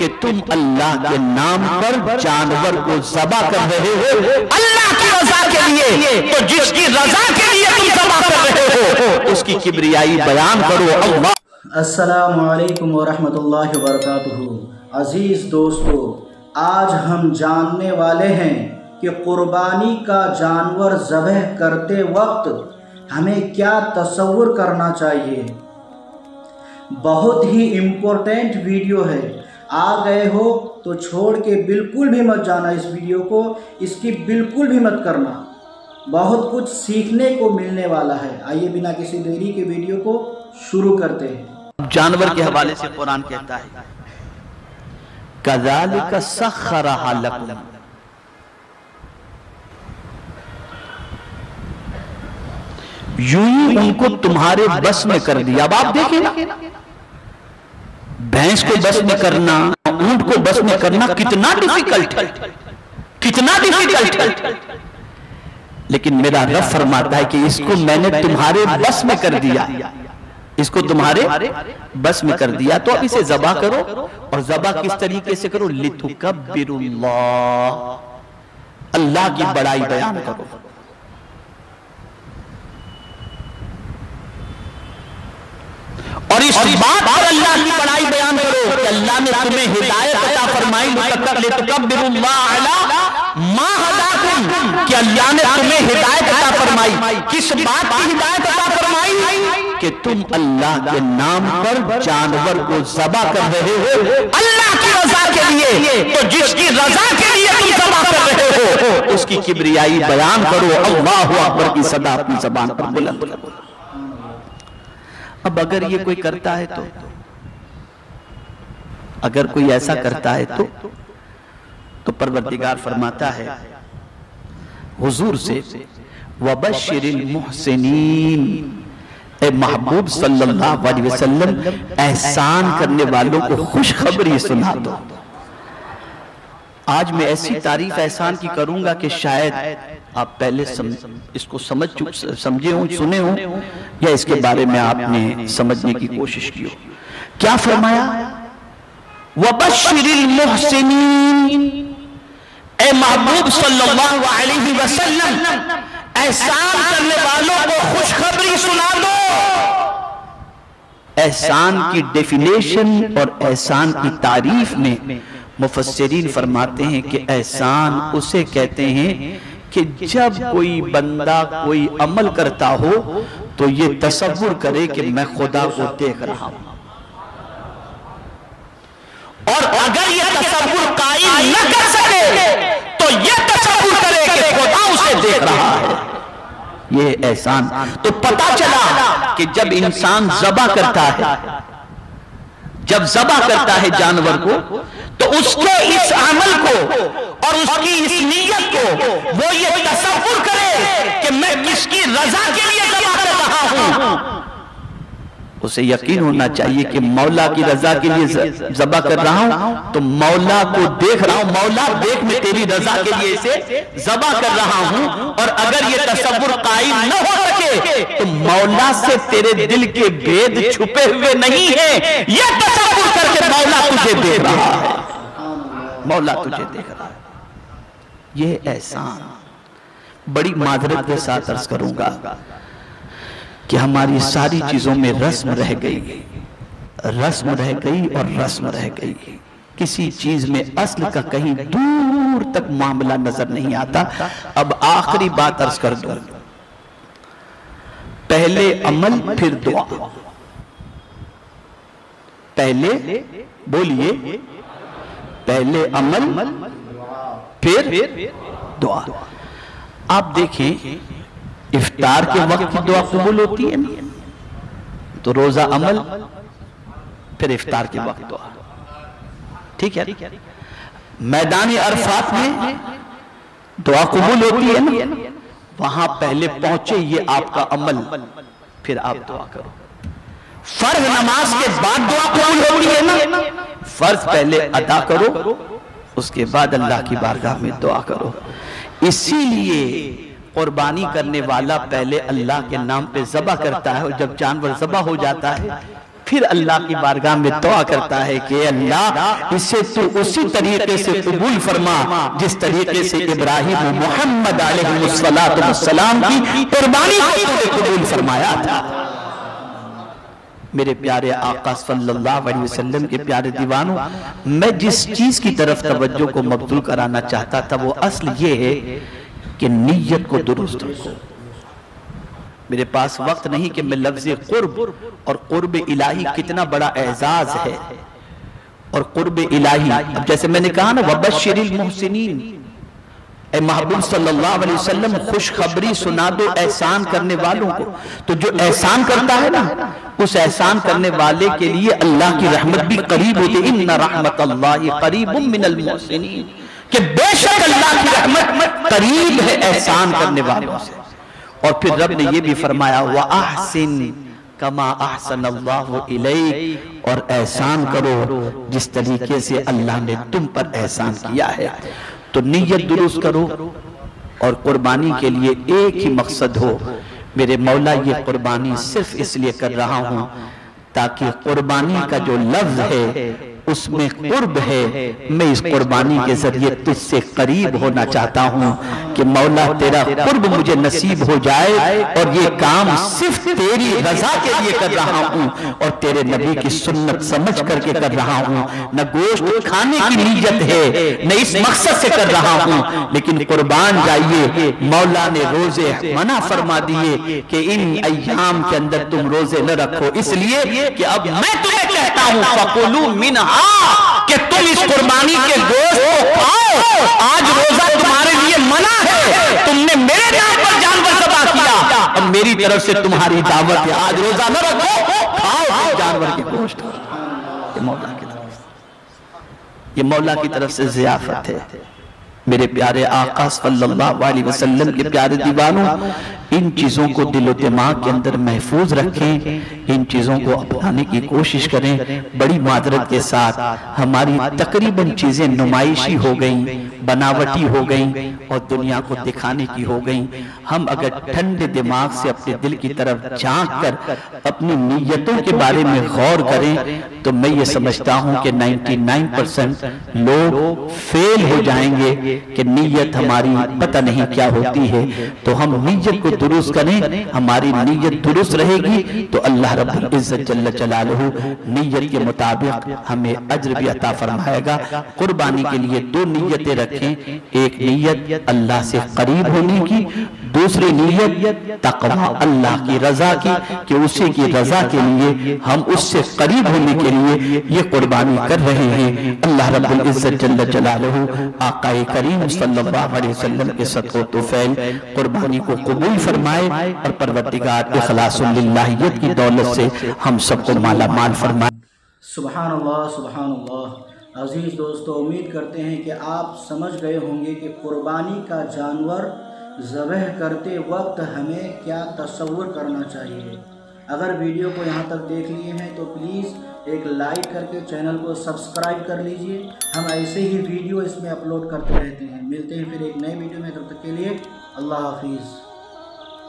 कि तुम अल्लाह के नाम पर जानवर को ज़बह कर रहे हो अल्लाह की रजा के लिए, तो जिसकी रजा के लिए तुम ज़बह कर रहे हो उसकी किब्रियाई बयान करो। अल्लाह। अस्सलामु अलैकुम वरहमतुल्लाहि वबरकातुहू। अजीज दोस्तों, आज हम जानने वाले हैं कि कुर्बानी का जानवर ज़बह करते वक्त हमें क्या तसव्वुर करना चाहिए। बहुत ही इम्पोर्टेंट वीडियो है, आ गए हो तो छोड़ के बिल्कुल भी मत जाना। इस वीडियो को इसकी बिल्कुल भी मत करना, बहुत कुछ सीखने को मिलने वाला है। आइए बिना किसी देरी के वीडियो को शुरू करते हैं। जानवर के हवाले से कुरान कहता है कज़ालिका सख्खरहा लकुम, यूं ही उनको तुम्हारे बस में कर दिया। अब आप देखें ना, भैंस को बस में करना, ऊंट को बस में करना कितना डिफिकल्ट है, कितना डिफिकल्ट है। लेकिन मेरा रब फरमाता है कि इसको मैंने तुम्हारे बस में कर दिया, इसको तुम्हारे बस में कर दिया, तो अब इसे ज़बह करो। और ज़बह किस तरीके से करो? लितुकब्बिरुल्लाह, अल्लाह की बड़ाई बयान करो। और इस बात पर अल्लाह की बड़ाई बयान करो कि अल्लाह ने तुम्हें हिदायत अता फरमाई, लितुकब्बिरुल्लाह अला मा हदाकुम, कि अल्लाह ने तुम्हें हिदायत अता फरमाई। किस बात की हिदायत अता फरमाई? कि तुम अल्लाह के नाम पर जानवर को ज़बह कर रहे हो अल्लाह की रजा के लिए, तो जिसकी रजा के लिए तुम ज़बह कर रहे हो उसकी किब्रियाई बयान करो। अल्लाहु अकबर की सदा अपनी ज़बान पर बुलंद करो। अब अगर ये कोई करता है तो, अगर कोई ऐसा करता है तो परवरदिगार फरमाता है हुजूर से वबश्शिरिल मुहसिनीन, ए महबूब सल्लल्लाहु अलैहि वसल्लम एहसान करने वालों को खुशखबरी सुना दो। आज मैं ऐसी तारीफ एहसान की करूंगा कि शायद आप पहले इसको समझे हो, सुने हो, या इसके बारे में आपने समझने की कोशिश की हो। क्या फरमाया? वबश्शिरिल मुहसिनीन, ए महबूब सल्लल्लाहु अलैहि वसल्लम एहसान करने वालों को खुशखबरी सुना दो। एहसान की डेफिनेशन और एहसान की तारीफ में मुफस्सिरीन फरमाते हैं कि एहसान उसे कहते हैं कि जब कोई बंदा कोई अमल करता हो तो ये तसव्वुर करे कि मैं खुदा को देख रहा हूं, और अगर ये तसव्वुर कायम न कर सके तो ये तसव्वुर करे कि खुदा उसे देख रहा है। ये एहसान। तो पता चला कि जब इंसान ज़बह करता है, जब ज़बह करता है जानवर को, तो उसके इस अमल को और उसकी इस नीयत को वो ये तसव्वुर करे कि मैं किसकी रजा के लिए ज़बह कर रहा हूं। उसे यकीन होना चाहिए कि मौला की रजा के लिए ज़बह कर रहा हूं, तो मौला को देख रहा हूं, मौला देख मैं तेरी रजा के लिए इसे ज़बह कर रहा हूं। और अगर ये तसव्वुर कायम न हो सके तो मौला से तेरे दिल के भेद छुपे हुए नहीं है, ये तसव्वुर करके मौला तुझे देख रहा है, मौला तुझे देख रहा है। ये एहसान। बड़ी माजरत के साथ अर्ज करूंगा कि हमारी सारी चीजों में रस्म रह गई, रस्म रह गई और रस्म रह गई। किसी चीज में असल का कहीं दूर तक मामला नजर नहीं आता। अब आखिरी बात अर्ज कर दूं, पहले अमल फिर दुआ। पहले बोलिए, पहले अमल फिर दुआ। आप देखें इफ्तार के वक्त दुआ कबूल होती है ना, तो रोजा अमल फिर इफ्तार के वक्त दुआ, ठीक है। मैदान अरफात में दुआ कबूल होती है ना, वहां पहले पहुंचे ये आपका अमल, फिर आप दुआ करो। फर्ज नमाज के बाद दुआ कबूल होती है ना, फर्ज पहले अदा करो, उसके बाद अल्लाह की बारगाह में दुआ करो। इसीलिए कुर्बानी करने वाला पहले अल्लाह के नाम पे ज़बह करता है, और जब जानवर ज़बह हो जाता है फिर अल्लाह की बारगाह में दुआ करता है कि अल्लाह इसे तू उसी तरीके से कबूल फरमा जिस तरीके से इब्राहिम मोहम्मद अलैहिस्सलाम की कुर्बानी को तूने कबूल फरमाया था। मेरे प्यारे आका सल्लल्लाहु अलैहि वसल्लम के प्यारे दीवानों, मैं जिस चीज की तरफ तवज्जो को मबदूल कराना चाहता था वो असल ये है कि नीयत को दुरुस्त रखो। मेरे पास वक्त नहीं कि मैं लफ्ज़ कुर्ब और कुर्ब इलाही कितना बड़ा एजाज है और कुर्ब इलाही, अब जैसे मैंने कहा ना वबश्शिरिल मुहसिनीन, ए महबूब सल्लल्लाहु अलैहि वसल्लम खुशखबरी सुना दो एहसान करने वालों को। तो जो एहसान करता है ना उस एहसान करने वाले के लिए अल्लाह की रहमत भी करीब होती है। इन्ना रहमतल्लाहि करीबुम मिनल मुहसिनीन, कि बेशक अल्लाह की रहमत करीब है एहसान करने वालों से। और फिर रब ने ये भी फरमाया व अहसिन कमा अहसनल्लाहु इलैक, और एहसान करो जिस तरीके से अल्लाह ने तुम पर एहसान किया है। तो नीयत दुरुस्त करो और कुर्बानी के लिए एक ही मकसद हो, मेरे मौला ये कुर्बानी सिर्फ इसलिए कर रहा हूं ताकि कुर्बानी का जो लफ्ज है उसमें कुर्ब है, मैं इस कुर्बानी के जरिए तुझसे करीब होना चाहता हूं कि मौला तेरा कुर्ब मुझे नसीब हो जाए और ये काम सिर्फ तेरी रजा के लिए कर रहा हूं और तेरे नबी की सुन्नत समझ करके कर रहा हूं। न गोश्त खाने की नीयत है न इस मकसद से कर रहा हूं, लेकिन कुर्बान जाइए, मौला ने रोजे मना फरमा दिए कि इन अय्याम के अंदर तुम रोजे न रखो, इसलिए कि अब मैं तुम्हें कहता हूं फकुलू मिनहा, कि तुम इस कुर्बानी के गोश्त को खाओ। आज रोजा तुम्हारे लिए मना है, तुमने मेरे नाम पर जानवर ज़बह किया और मेरी तरफ से तुम्हारी दावत है आज रोजा न रखो, खाओ जानवर के गोश्त। ये मौला की तरफ से, ये मौला की तरफ से ज़ियाफत है। मेरे प्यारे आका सल्लल्लाहु अलैहि वसल्लम के प्यारे दीवानों, इन चीज़ों को दिलो दिमाग के अंदर महफूज रखें, इन चीज़ों को अपनाने की कोशिश करें। बड़ी मादरत के साथ हमारी तकरीबन चीज़ें नुमाइशी हो गई, बनावटी हो गई और दुनिया को दिखाने की हो गई। हम अगर ठंडे दिमाग से अपने दिल की तरफ झांक कर अपनी नीयतों के बारे में गौर करें तो मैं ये समझता हूँ कि 99% लोग फेल हो जाएंगे कि नीयत हमारी पता नहीं क्या होती है। तो हम नीयत को दुरुस्त करें, हमारी नीयत दुरुस्त रहेगी तो अल्लाह रब्बुल इज्जत जल्ल जलालहू नीयत के मुताबिक हमें अज्र भी अता फरमाएगा। कुर्बानी के लिए दो नीयतें रखें, एक नीयत अल्लाह से करीब होने की, दूसरी नीयत तकवा अल्लाह की रजा की, कि उसी की रजा के लिए हम उससे करीब होने के लिए ये कुर्बानी कर रहे हैं। अल्लाह रब्बुल इज्जत जल्ल जलालहू आक़ाए करीम सल्लल्लाहु अलैहि वसल्लम के सदक़ो तुफ़ैल कुर्बानी को कबूल फरमाए और परवरदिगार इखलासुल लिल्लाहियत की दौलत से हम सबको माला माल फरमाए। सुभान अल्लाह सुभान अल्लाह। अजीज़ दोस्तों, उम्मीद करते हैं कि आप समझ गए होंगे कि कुर्बानी का जानवर ज़बह करते वक्त हमें क्या तसव्वुर करना चाहिए। अगर वीडियो को यहाँ तक देख लिए हैं तो प्लीज़ एक लाइक करके चैनल को सब्सक्राइब कर लीजिए। हम ऐसे ही वीडियो इसमें अपलोड करते रहते हैं। मिलते हैं फिर एक नए वीडियो में, तब तक के लिए अल्लाह हाफिज़।